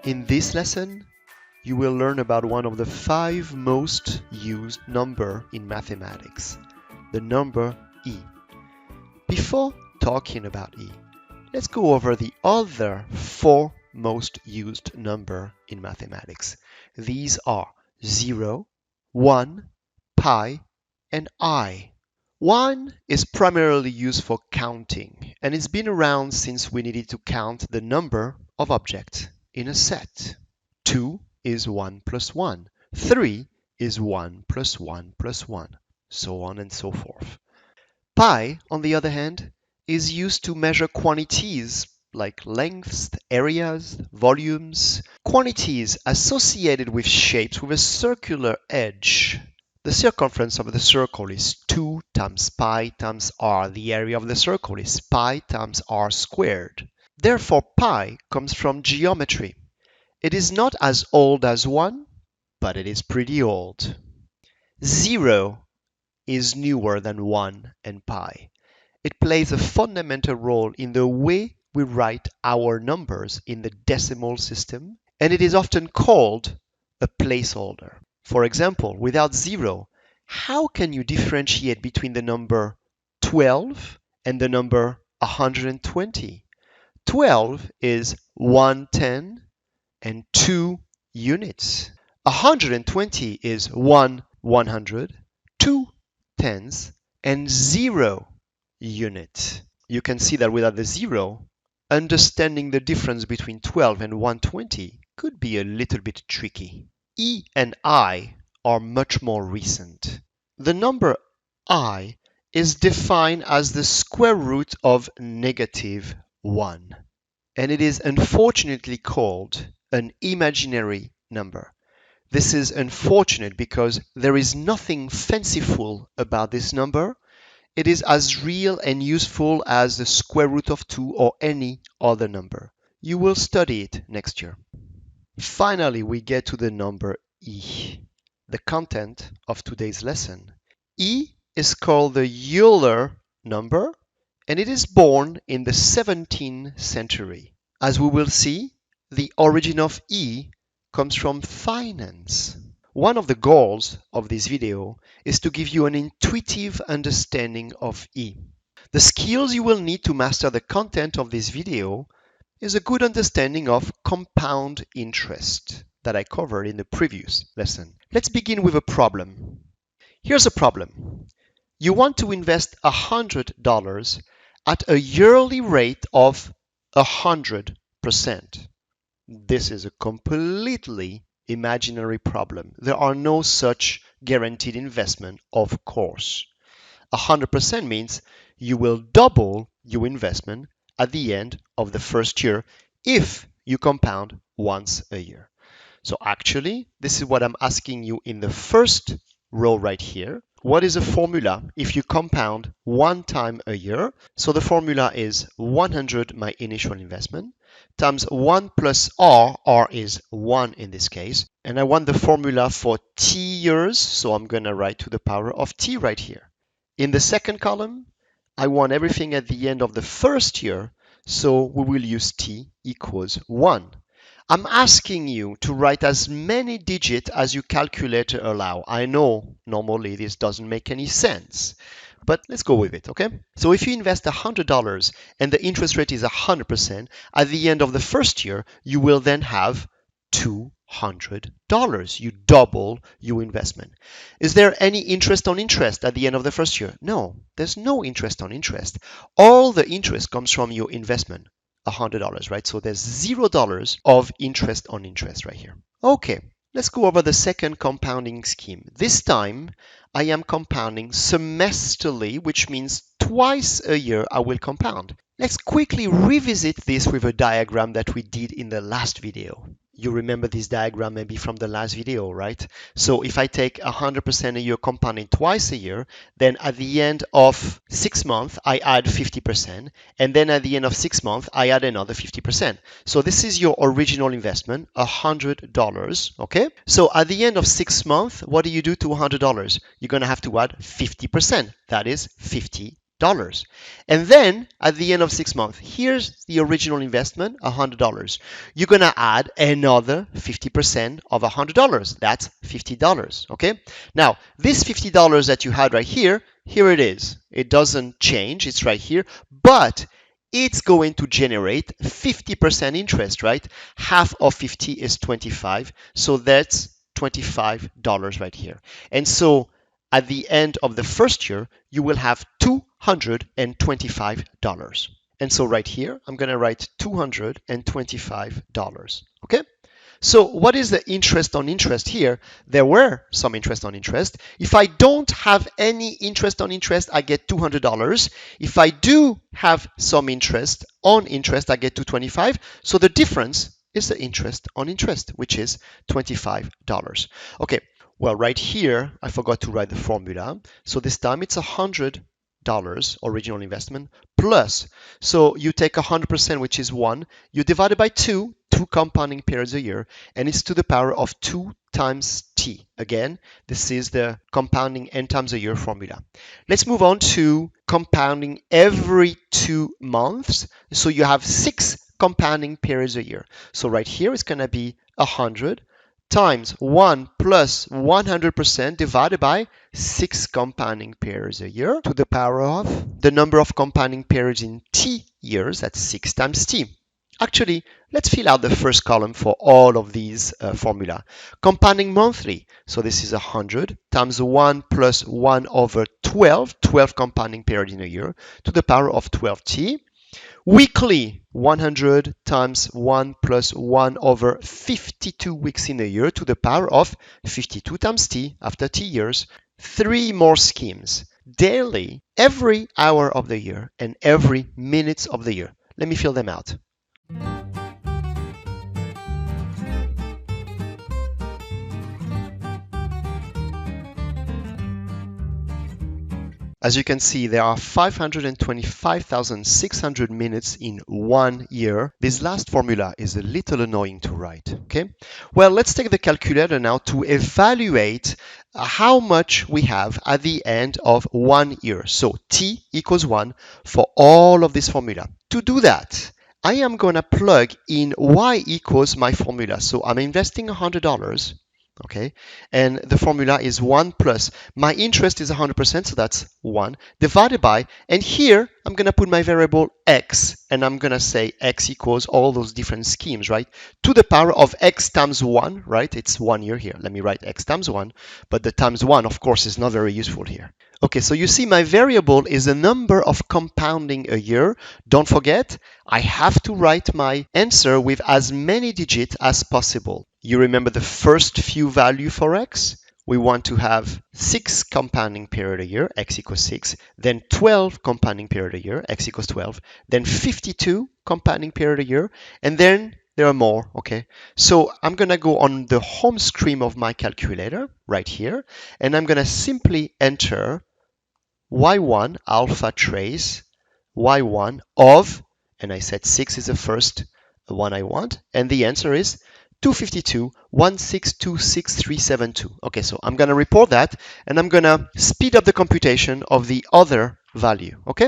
In this lesson, you will learn about one of the 5 most used number in mathematics, the number e. Before talking about e, let's go over the other 4 most used number in mathematics. These are 0, 1, pi, and I. 1 is primarily used for counting, and it's been around since we needed to count the number of objects in a set. 2 is 1 plus 1. 3 is 1 plus 1 plus 1, so on and so forth. Pi, on the other hand, is used to measure quantities like lengths, areas, volumes, quantities associated with shapes with a circular edge. The circumference of the circle is 2 times pi times r. The area of the circle is pi times r squared. Therefore, pi comes from geometry. It is not as old as 1, but it is pretty old. 0 is newer than 1 and pi. It plays a fundamental role in the way we write our numbers in the decimal system, and it is often called a placeholder. For example, without 0, how can you differentiate between the number 12 and the number 120? 12 is 1/10 and 2 units. 120 is 1/100, 2 tenths, and 0 unit. You can see that without the 0, understanding the difference between 12 and 120 could be a little bit tricky. E and I are much more recent. The number I is defined as the square root of -1, and it is unfortunately called an imaginary number. This is unfortunate because there is nothing fanciful about this number. It is as real and useful as the square root of 2 or any other number. You will study it next year. Finally, we get to the number e, the content of today's lesson. E is called the Euler number, and it is born in the 17th century. As we will see, the origin of E comes from finance. One of the goals of this video is to give you an intuitive understanding of E. The skills you will need to master the content of this video is a good understanding of compound interest that I covered in the previous lesson. Let's begin with a problem. Here's a problem. You want to invest $100 at a yearly rate of 100%. This is a completely imaginary problem. There are no such guaranteed investment, of course. 100% means you will double your investment at the end of the first year if you compound once a year. So actually, this is what I'm asking you in the first row right here. What is a formula if you compound 1 time a year? So the formula is 100, my initial investment, times 1 plus r, r is 1 in this case, and I want the formula for t years, so I'm going to write to the power of t right here. In the second column, I want everything at the end of the first year, so we will use t equals 1. I'm asking you to write as many digits as your calculator allow. I know normally this doesn't make any sense, but let's go with it, okay? So if you invest $100 and the interest rate is 100%, at the end of the first year, you will then have $200. You double your investment. Is there any interest on interest at the end of the first year? No, there's no interest on interest. All the interest comes from your investment. $100, right? So there's $0 of interest on interest right here. Okay, let's go over the second compounding scheme. This time, I am compounding semesterly, which means twice a year I will compound. Let's quickly revisit this with a diagram that we did in the last video. You remember this diagram maybe from the last video, right? So if I take 100% a year compounding twice a year, then at the end of 6 months, I add 50%. And then at the end of 6 months, I add another 50%. So this is your original investment, $100, okay? So at the end of 6 months, what do you do to $100? You're going to have to add 50%. That is $50. And then at the end of 6 months, here's the original investment, $100. You're going to add another 50% of $100. That's $50. Okay. Now, this $50 that you had right here it is. It doesn't change. It's right here. But it's going to generate 50% interest, right? Half of 50 is 25. So that's $25 right here. And so at the end of the first year, you will have $225. And so right here, I'm going to write $225. Okay? So what is the interest on interest here? There were some interest on interest. If I don't have any interest on interest, I get $200. If I do have some interest on interest, I get $225. So the difference is the interest on interest, which is $25. Okay, well, right here, I forgot to write the formula. So this time it's $100 original investment plus. So you take 100%, which is 1. You divide it by 2 compounding periods a year, and it's to the power of 2 times t. Again, this is the compounding n times a year formula. Let's move on to compounding every 2 months. So you have 6 compounding periods a year. So right here it's going to be 100 times 1 plus 100% divided by 6 compounding periods a year to the power of the number of compounding periods in t years. That's 6 times t. Actually, let's fill out the first column for all of these formula. Compounding monthly. So this is 100 times 1 plus 1 over 12 compounding periods in a year to the power of 12t. Weekly, 100 times 1 plus 1 over 52 weeks in a year to the power of 52 times t after t years. 3 more schemes. Daily, every hour of the year and every minute of the year. Let me fill them out. As you can see, there are 525,600 minutes in 1 year. This last formula is a little annoying to write, okay? Well, let's take the calculator now to evaluate how much we have at the end of 1 year. So t equals 1 for all of this formula. To do that, I am going to plug in y equals my formula. So I'm investing $100. Okay, and the formula is 1 plus my interest is 100%, so that's 1 divided by, and here I'm going to put my variable x, and I'm going to say x equals all those different schemes, right, to the power of x times 1, right? It's 1 year here. Let me write x times 1, but the times 1, of course, is not very useful here. Okay, so you see my variable is the number of compounding a year. Don't forget, I have to write my answer with as many digits as possible. You remember the first few value for x? We want to have 6 compounding period a year, x equals 6, then 12 compounding period a year, x equals 12, then 52 compounding period a year, and then there are more, okay? So I'm going to go on the home screen of my calculator right here, and I'm going to simply enter y1 alpha trace y1 of, and I said 6 is the first one I want, and the answer is 252.1626372. Okay, so I'm going to report that, and I'm going to speed up the computation of the other value, okay?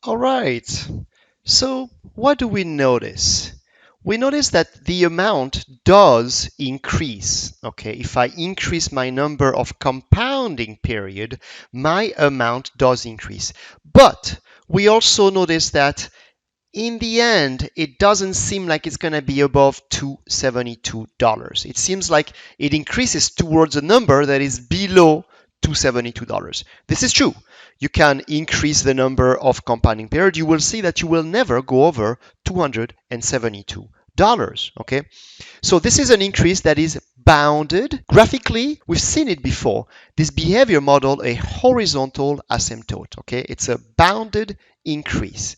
All right, so what do we notice? We notice that the amount does increase. Okay, if I increase my number of compounding period, my amount does increase. But we also notice that in the end, it doesn't seem like it's going to be above $272. It seems like it increases towards a number that is below $272. This is true. You can increase the number of compounding period. You will see that you will never go over $272. Okay, so this is an increase that is bounded. Graphically, we've seen it before. This behavior model a horizontal asymptote. Okay, it's a bounded increase.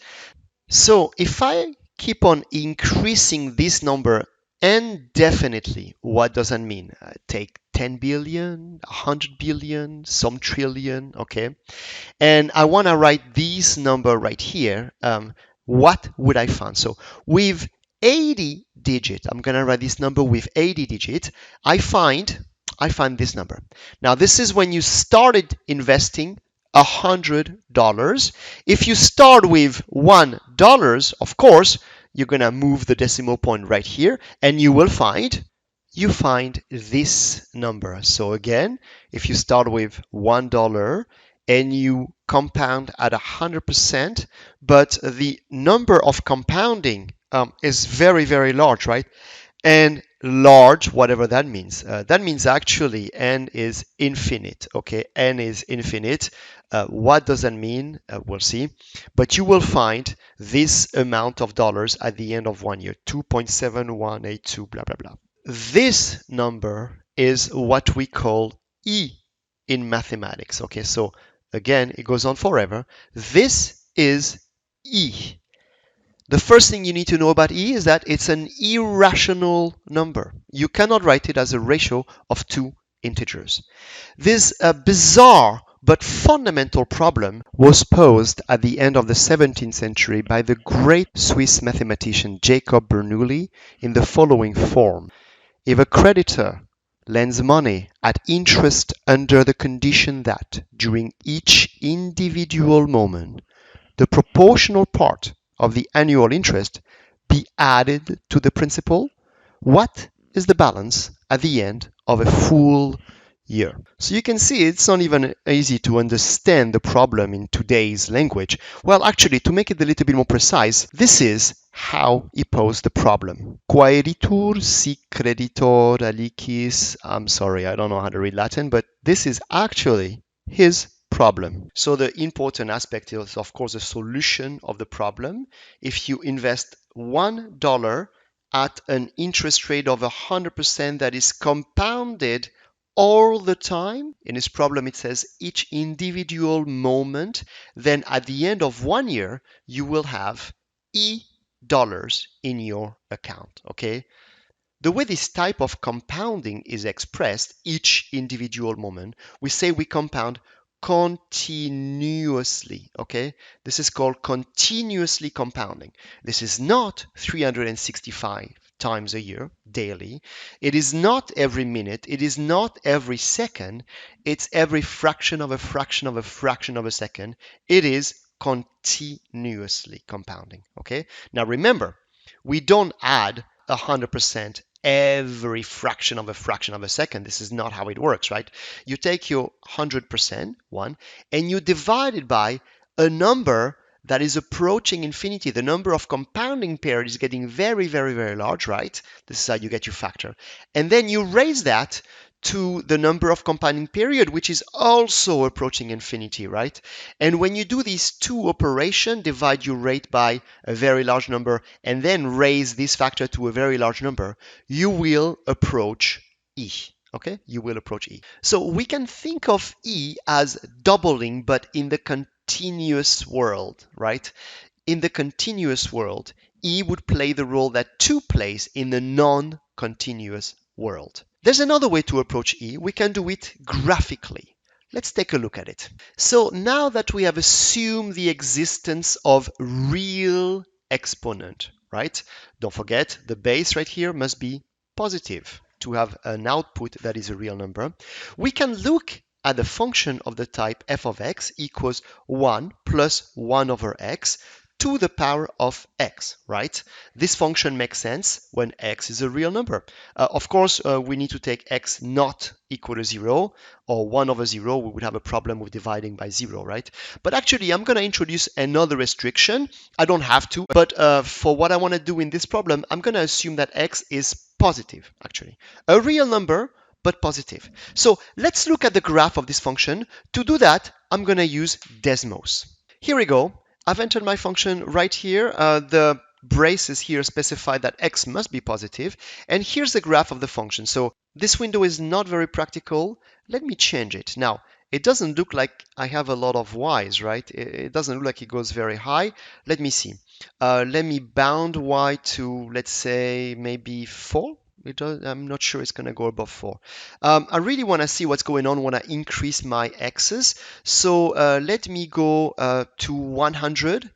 So if I keep on increasing this number indefinitely, what does that mean? Take 10 billion, 100 billion, some trillion, okay? And I want to write this number right here. What would I find? So with 80 digits, I'm going to write this number with 80 digits. I find this number. Now, this is when you started investing $100. If you start with $1, of course, you're going to move the decimal point right here and you find this number. So again, if you start with $1 and you compound at 100%, but the number of compounding is very, very large, right? And large, whatever that means actually n is infinite, okay? N is infinite. What does that mean? We'll see. But you will find this amount of dollars at the end of 1 year, 2.7182, blah, blah, blah. This number is what we call E in mathematics. Okay, so again, it goes on forever. This is E. The first thing you need to know about E is that it's an irrational number. You cannot write it as a ratio of two integers. This bizarre but fundamental problem was posed at the end of the 17th century by the great Swiss mathematician Jacob Bernoulli in the following form. If a creditor lends money at interest under the condition that, during each individual moment, the proportional part of the annual interest be added to the principal, what is the balance at the end of a full year? So you can see it's not even easy to understand the problem in today's language. Well, actually, to make it a little bit more precise, this is how he posed the problem. Quaeritur sic creditor alicis. I'm sorry, I don't know how to read Latin, but this is actually his problem. So the important aspect is, of course, the solution of the problem. If you invest $1 at an interest rate of 100% that is compounded all the time, in this problem it says each individual moment, then at the end of 1 year, you will have E dollars in your account, okay? The way this type of compounding is expressed, each individual moment, we say we compound continuously, okay? This is called continuously compounding. This is not 365 times a year, daily. It is not every minute. It is not every second. It's every fraction of a fraction of a fraction of a second. It is continuously compounding, okay? Now remember, we don't add 100% every fraction of a second. This is not how it works, right? You take your 100%, one, and you divide it by a number that is approaching infinity. The number of compounding period is getting very, very, very large, right? This is how you get your factor. And then you raise that to the number of compounding period, which is also approaching infinity, right? And when you do these two operations, divide your rate by a very large number and then raise this factor to a very large number, you will approach E. Okay, you will approach E. So we can think of E as doubling, but in the continuous world, right? In the continuous world, E would play the role that 2 plays in the non-continuous world. There's another way to approach E. We can do it graphically. Let's take a look at it. So now that we have assumed the existence of real exponent, right? Don't forget the base right here must be positive to have an output that is a real number. We can look at the function of the type f of x equals 1 plus 1 over x to the power of x, right? This function makes sense when x is a real number. Of course, we need to take x not equal to 0 or 1 over 0. We would have a problem with dividing by 0, right? But actually, I'm going to introduce another restriction. I don't have to, but for what I want to do in this problem, I'm going to assume that x is positive, actually. A real number, but positive. So let's look at the graph of this function. To do that, I'm going to use Desmos. Here we go. I've entered my function right here. The braces here specify that x must be positive. And here's the graph of the function. So this window is not very practical. Let me change it. Now, it doesn't look like I have a lot of y's, right? It doesn't look like it goes very high. Let me see. Let me bound y to, let's say, maybe 4. I'm not sure it's going to go above 4. I really want to see what's going on when I increase my x's. So let me go to 100.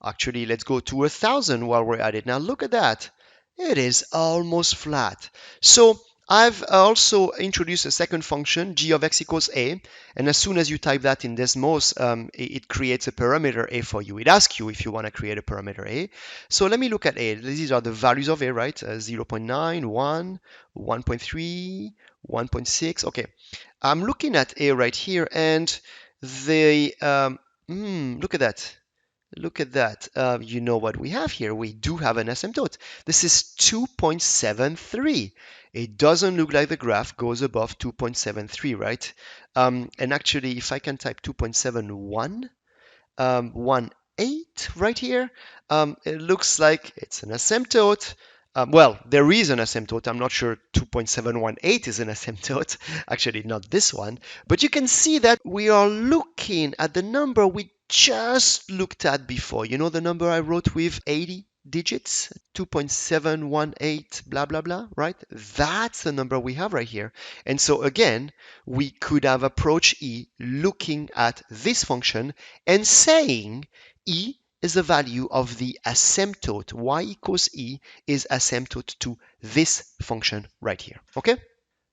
Actually, let's go to 1,000 while we're at it. Now look at that. It is almost flat. So I've also introduced a second function, g of x equals a, and as soon as you type that in Desmos, it creates a parameter a for you. It asks you if you want to create a parameter a. So let me look at a. These are the values of a, right? 0.9, 1, 1.3, 1.6. Okay, I'm looking at a right here, and look at that. Look at that. You know what we have here? We do have an asymptote. This is 2.73. It doesn't look like the graph goes above 2.73, right? And actually, if I can type 2.71, 1.8 right here, it looks like it's an asymptote. Well, there is an asymptote. I'm not sure 2.718 is an asymptote. Actually, not this one. But you can see that we are looking at the number we just looked at before. You know the number I wrote with 80 digits? 2.718, blah, blah, blah, right? That's the number we have right here. And so again, we could have approached E looking at this function and saying E is the value of the asymptote. Y equals E is asymptote to this function right here. Okay?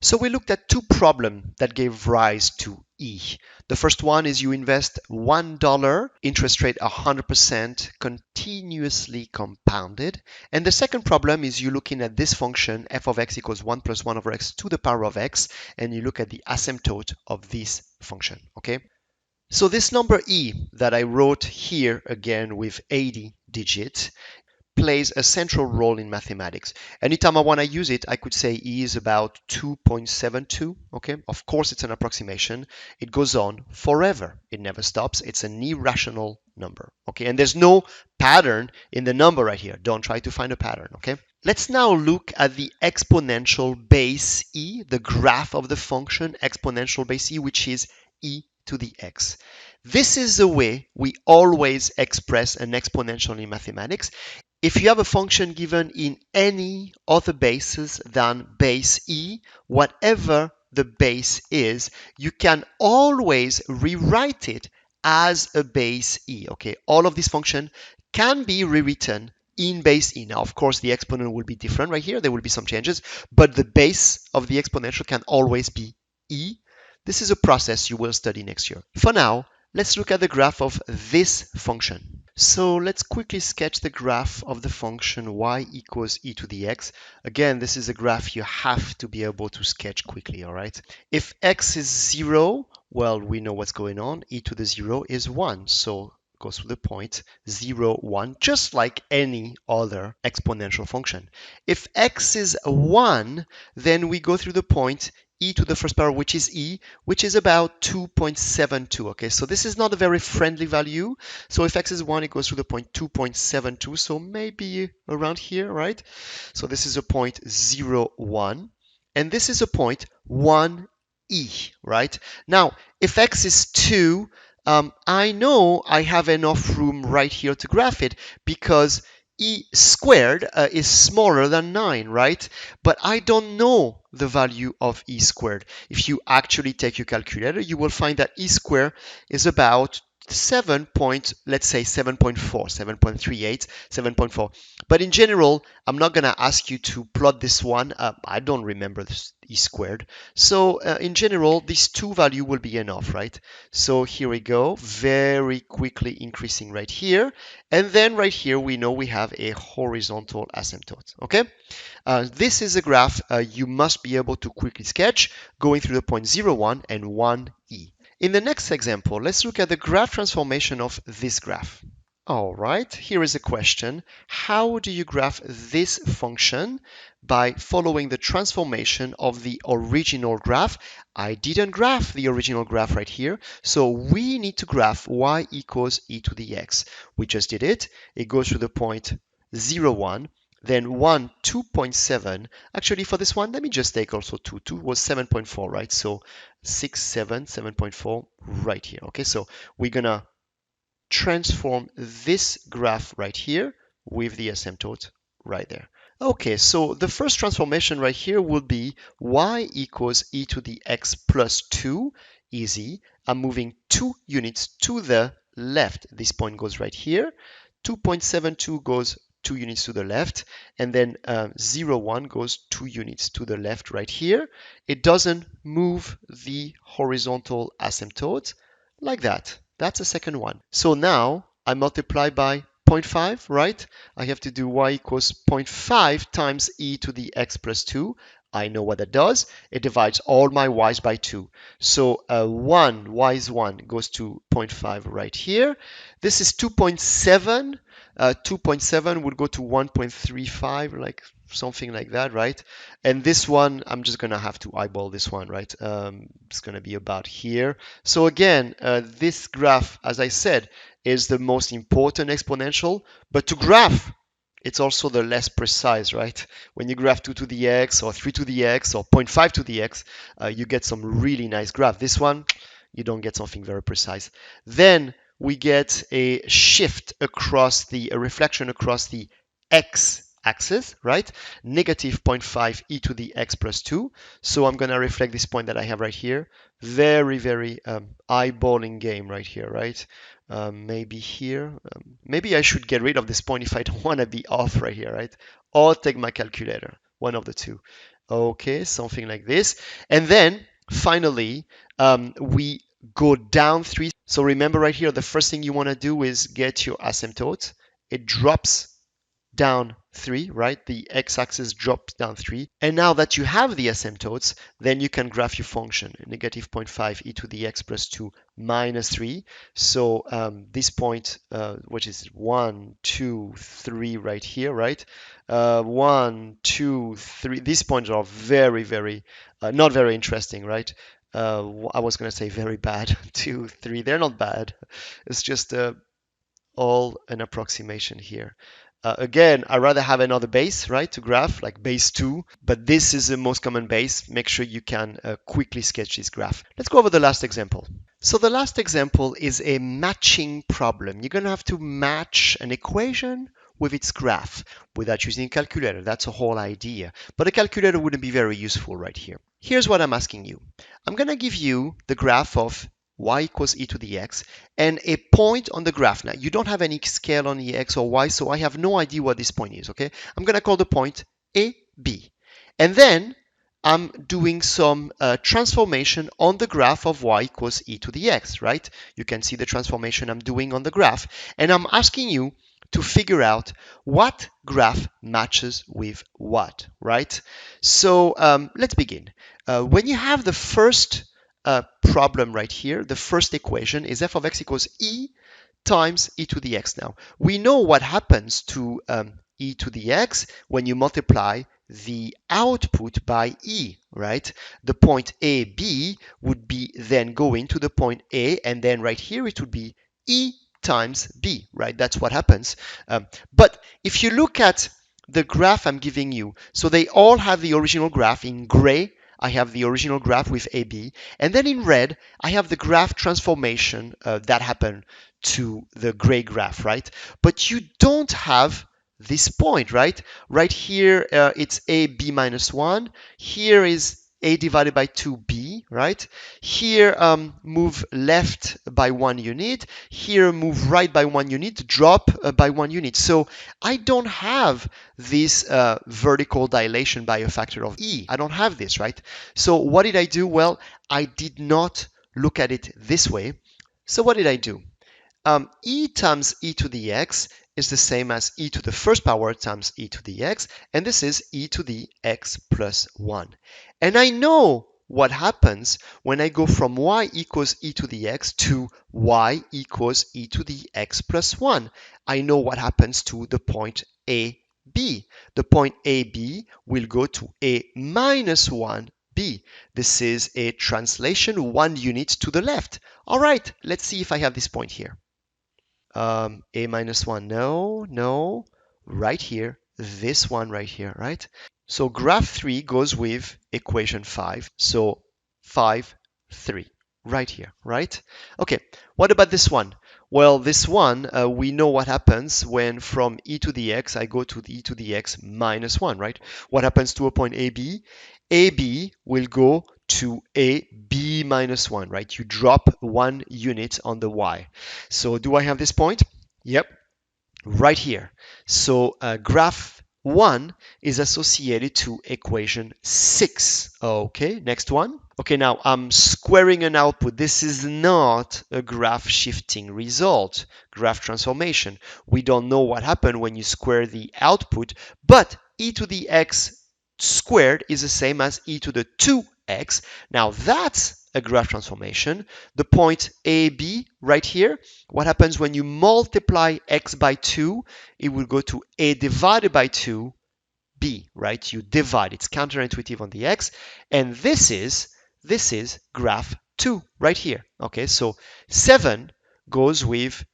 So we looked at two problems that gave rise to E. The first one is you invest $1, interest rate 100%, continuously compounded. And the second problem is you're looking at this function, f of x equals 1 plus 1 over x to the power of x, and you look at the asymptote of this function, okay? So this number E that I wrote here again with 80 digits plays a central role in mathematics. Anytime I want to use it, I could say E is about 2.72. Okay, of course it's an approximation. It goes on forever. It never stops. It's an irrational number. Okay, and there's no pattern in the number right here. Don't try to find a pattern. Okay. Let's now look at the exponential base E, the graph of the function exponential base E, which is E to the x. This is the way we always express an exponential in mathematics. If you have a function given in any other bases than base E, whatever the base is, you can always rewrite it as a base E. Okay, all of these functions can be rewritten in base E. Now, of course, the exponent will be different right here. There will be some changes, but the base of the exponential can always be E. This is a process you will study next year. For now, let's look at the graph of this function. So let's quickly sketch the graph of the function y equals e to the x. Again, this is a graph you have to be able to sketch quickly, all right? If x is 0, well, we know what's going on. E to the 0 is 1, so it goes through the point 0, 1, just like any other exponential function. If x is 1, then we go through the point e to the first power, which is e, which is about 2.72. Okay, so this is not a very friendly value. So if x is 1, it goes through the point 2.72, so maybe around here, right? So this is a point 0, 1, and this is a point 1e, right? Now, if x is 2, I know I have enough room right here to graph it because e squared is smaller than 9, right? But I don't know the value of e squared. If you actually take your calculator, you will find that e squared is about 7 point, let's say 7.4, 7.38, 7.4. But in general, I'm not going to ask you to plot this one. I don't remember this e squared. So in general, these two value will be enough, right? So here we go, very quickly increasing right here. And then right here, we know we have a horizontal asymptote, okay? This is a graph you must be able to quickly sketch going through the point 0, 1 and 1e. In the next example, let's look at the graph transformation of this graph. All right, here is a question. How do you graph this function? By following the transformation of the original graph. I didn't graph the original graph right here, so we need to graph y equals e to the x. We just did it. It goes through the point 0, 1. then 1, 2.7. Actually, for this one, let me just take also 2. 2 was 7.4, right? So 6, 7, 7.4 right here. Okay, so we're going to transform this graph right here with the asymptote right there. Okay, so the first transformation right here would be y equals e to the x plus 2. Easy. I'm moving 2 units to the left. This point goes right here. 2.72 goes 2 units to the left. And then 0, 1 goes 2 units to the left right here. It doesn't move the horizontal asymptote like that. That's the second one. So now I multiply by zero point 0.5, right? I have to do y equals 0.5 times e to the x plus 2. I know what that does. It divides all my y's by 2. So 1, y is 1, goes to 0 0.5 right here. This is 2.7. 2.7 would go to 1.35, like something like that, right? And this one, I'm just going to have to eyeball this one, right? It's going to be about here. So again, this graph, as I said, is the most important exponential, but to graph, it's also the less precise, right? When you graph 2 to the x or 3 to the x or 0.5 to the x, you get some really nice graph. This one, you don't get something very precise. Then we get a shift across a reflection across the x-axis, right? Negative zero point 0.5 e to the x plus 2. So I'm going to reflect this point that I have right here. Very, very eyeballing game right here, right? Maybe here. Maybe I should get rid of this point if I don't want to be off right here, right? Or take my calculator, one of the two. Okay, something like this. And then finally, we go down 3. So remember right here, the first thing you want to do is get your asymptote. It drops down 3, right? The x-axis drops down 3. And now that you have the asymptotes, then you can graph your function, negative 0.5 e to the x plus 2 minus 3. So this point, which is 1, 2, 3 right here, right? 1, 2, 3. These points are very, very, not very interesting, right? I was going to say very bad. 2, 3, they're not bad. It's just all an approximation here. Again, I'd rather have another base, right, to graph, like base 2, but this is the most common base. Make sure you can quickly sketch this graph. Let's go over the last example. So the last example is a matching problem. You're going to have to match an equation with its graph without using a calculator. That's a whole idea. But a calculator wouldn't be very useful right here. Here's what I'm asking you. I'm going to give you the graph of y equals e to the x and a point on the graph. Now, you don't have any scale on the x or y, so I have no idea what this point is, okay? I'm going to call the point A, B. And then I'm doing some transformation on the graph of y equals e to the x, right? You can see the transformation I'm doing on the graph. And I'm asking you to figure out what graph matches with what, right? So let's begin. When you have the first problem right here, the first equation is f of x equals e times e to the x. Now, we know what happens to e to the x when you multiply the output by e, right? The point A, B would be then going to the point A, and then right here it would be e times b, right? That's what happens. But if you look at the graph I'm giving you, so they all have the original graph. In gray, I have the original graph with AB, and then in red, I have the graph transformation that happened to the gray graph, right? But you don't have this point, right? Right here, it's AB minus 1. Here is A divided by 2B, right? Here, move left by 1 unit. Here, move right by 1 unit, drop by 1 unit. So I don't have this vertical dilation by a factor of E. I don't have this, right? So what did I do? Well, I did not look at it this way. So what did I do? E times e to the x is the same as e to the first power times e to the x, and this is e to the x plus 1. And I know what happens when I go from y equals e to the x to y equals e to the x plus 1. I know what happens to the point A, B. The point AB will go to A minus 1 B. This is a translation 1 unit to the left. All right, let's see if I have this point here. A minus 1, no, right here, this one right here, right? So graph 3 goes with equation 5. So 5, 3, right here, right? Okay, what about this one? Well, this one, we know what happens when from e to the x, I go to the e to the x minus 1, right? What happens to a point AB? AB will go to AB minus 1, right? You drop 1 unit on the y. So do I have this point? Yep, right here. So graph 1 is associated to equation 6. Okay, next one. Okay, now I'm squaring an output. This is not a graph shifting result, graph transformation. We don't know what happened when you square the output, but e to the x squared is the same as e to the 2x. Now that's a graph transformation. The point AB right here, what happens when you multiply x by 2? It will go to a divided by 2 b, right? You divide. It's counterintuitive on the x. And this is graph 2 right here. Okay, so 7 goes with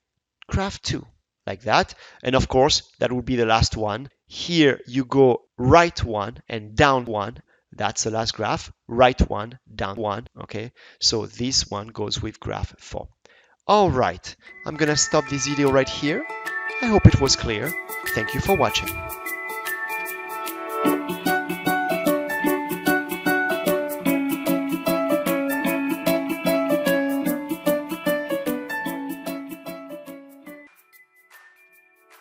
graph 2 like that. And of course, that would be the last one. Here you go right one and down one. That's the last graph. Right one, down one. Okay, so this one goes with graph 4. All right, I'm gonna stop this video right here. I hope it was clear. Thank you for watching.